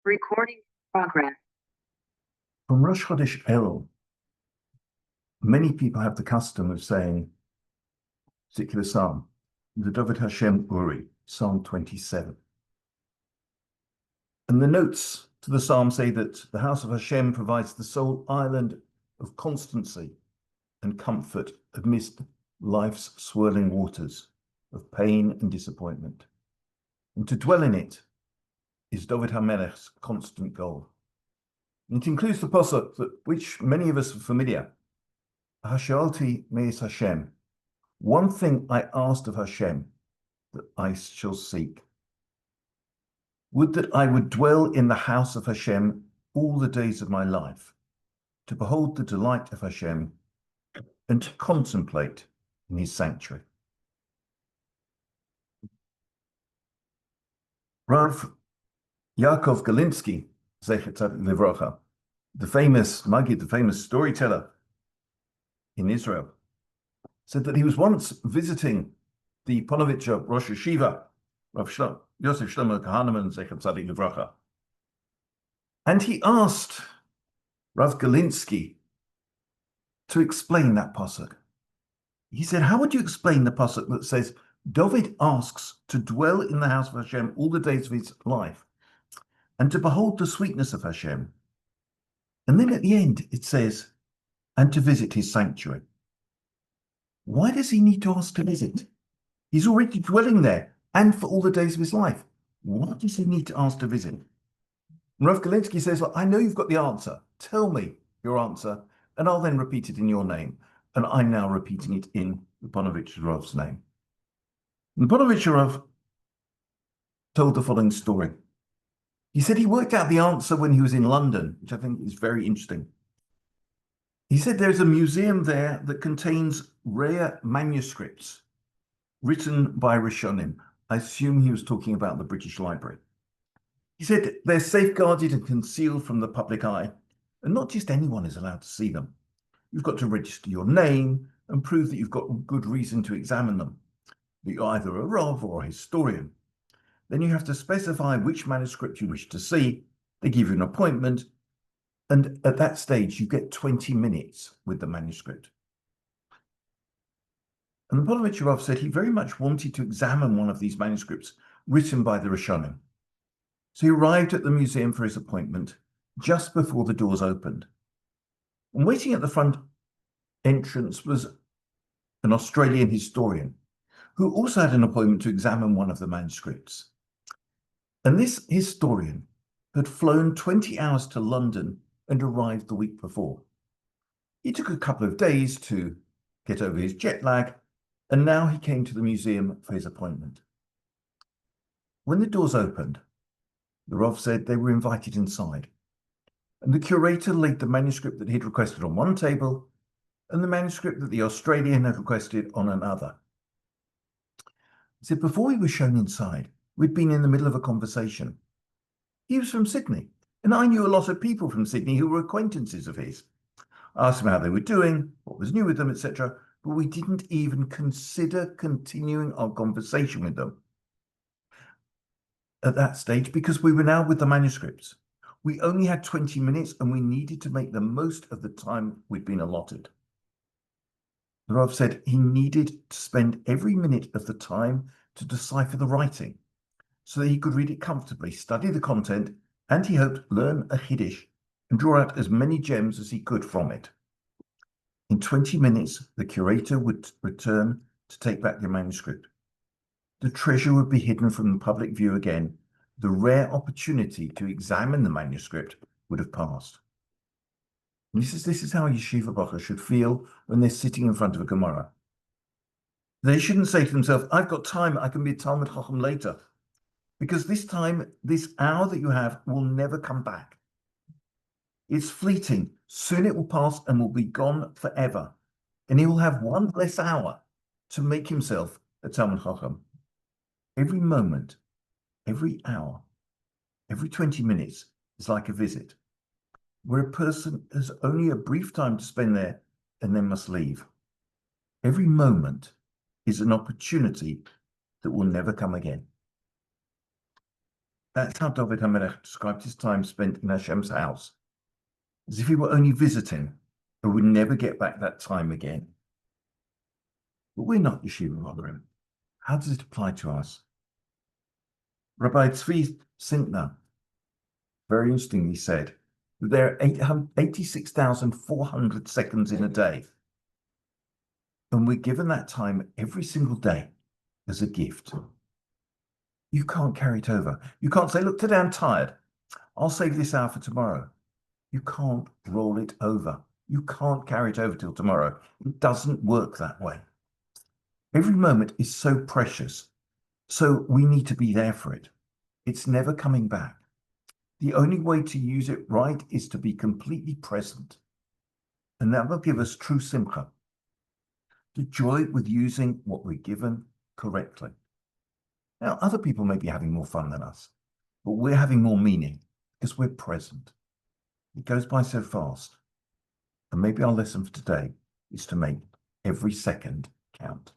Recording progress. From Rosh Chodesh Elul, many people have the custom of saying a particular psalm, the David Hashem Uri, Psalm 27. And the notes to the psalm say that the house of Hashem provides the sole island of constancy and comfort amidst life's swirling waters of pain and disappointment. And to dwell in it is David HaMelech's constant goal. And it includes the pasuk that which many of us are familiar. Hashalti meis Hashem. One thing I asked of Hashem that I shall seek. Would that I would dwell in the house of Hashem all the days of my life, to behold the delight of Hashem and to contemplate in his sanctuary. Rav Yaakov Galinsky, Zechet Tzaddik Livrocha, the famous Maggid, the famous storyteller in Israel, said that he was once visiting the Ponovitch of Rosh Yeshiva, Rav Yosef Shlomo Kahaneman, Zechet Tzaddik Livrocha, and he asked Rav Galinsky to explain that pasuk. He said, how would you explain the pasuk that says, David asks to dwell in the house of Hashem all the days of his life and to behold the sweetness of Hashem? And then at the end it says, and to visit his sanctuary. Why does he need to ask to visit? He's already dwelling there and for all the days of his life. Why does he need to ask to visit? And Rav Galinsky says, well, I know you've got the answer. Tell me your answer, and I'll then repeat it in your name. And I'm now repeating it in the Ponovitch Rav's name. And the Ponovitch Rav told the following story. He said he worked out the answer when he was in London, which I think is very interesting. He said there's a museum there that contains rare manuscripts written by Rishonim. I assume he was talking about the British Library. He said they're safeguarded and concealed from the public eye, and not just anyone is allowed to see them. You've got to register your name and prove that you've got good reason to examine them, that you're either a Rav or a historian. Then you have to specify which manuscript you wish to see. They give you an appointment, and at that stage you get 20 minutes with the manuscript. And the Ponovitch Rav said he very much wanted to examine one of these manuscripts written by the Rishonim. So he arrived at the museum for his appointment just before the doors opened. And waiting at the front entrance was an Australian historian who also had an appointment to examine one of the manuscripts. And this historian had flown 20 hours to London and arrived the week before. He took a couple of days to get over his jet lag, and now he came to the museum for his appointment. When the doors opened, the Rav said they were invited inside, and the curator laid the manuscript that he'd requested on one table and the manuscript that the Australian had requested on another. He said before he was shown inside, we'd been in the middle of a conversation. He was from Sydney, and I knew a lot of people from Sydney who were acquaintances of his. I asked him how they were doing, what was new with them, etc., but we didn't even consider continuing our conversation with them at that stage because we were now with the manuscripts. We only had 20 minutes and we needed to make the most of the time we'd been allotted. The Rav said he needed to spend every minute of the time to decipher the writing so that he could read it comfortably, study the content, and he hoped learn a Chiddush and draw out as many gems as he could from it. In 20 minutes, the curator would return to take back the manuscript. The treasure would be hidden from the public view again. The rare opportunity to examine the manuscript would have passed. This is how Yeshiva Bacher should feel when they're sitting in front of a Gemara. They shouldn't say to themselves, I've got time, I can be a Talmud Chacham later. Because this time, this hour that you have will never come back. It's fleeting. Soon it will pass and will be gone forever. And he will have one less hour to make himself a Talmud Chacham. Every moment, every hour, every 20 minutes is like a visit, where a person has only a brief time to spend there and then must leave. Every moment is an opportunity that will never come again. That's how David HaMelech described his time spent in Hashem's house, as if he were only visiting and would never get back that time again. But we're not Yeshiva Rogarim. How does it apply to us? Rabbi Tzvi Sintner very interestingly said that there are 86,400 seconds in a day. And we're given that time every single day as a gift. You can't carry it over. You can't say, look, today I'm tired. I'll save this hour for tomorrow. You can't roll it over. You can't carry it over till tomorrow. It doesn't work that way. Every moment is so precious. So we need to be there for it. It's never coming back. The only way to use it right is to be completely present. And that will give us true simcha, the joy with using what we're given correctly. Now, other people may be having more fun than us, but we're having more meaning because we're present. It goes by so fast. And maybe our lesson for today is to make every second count.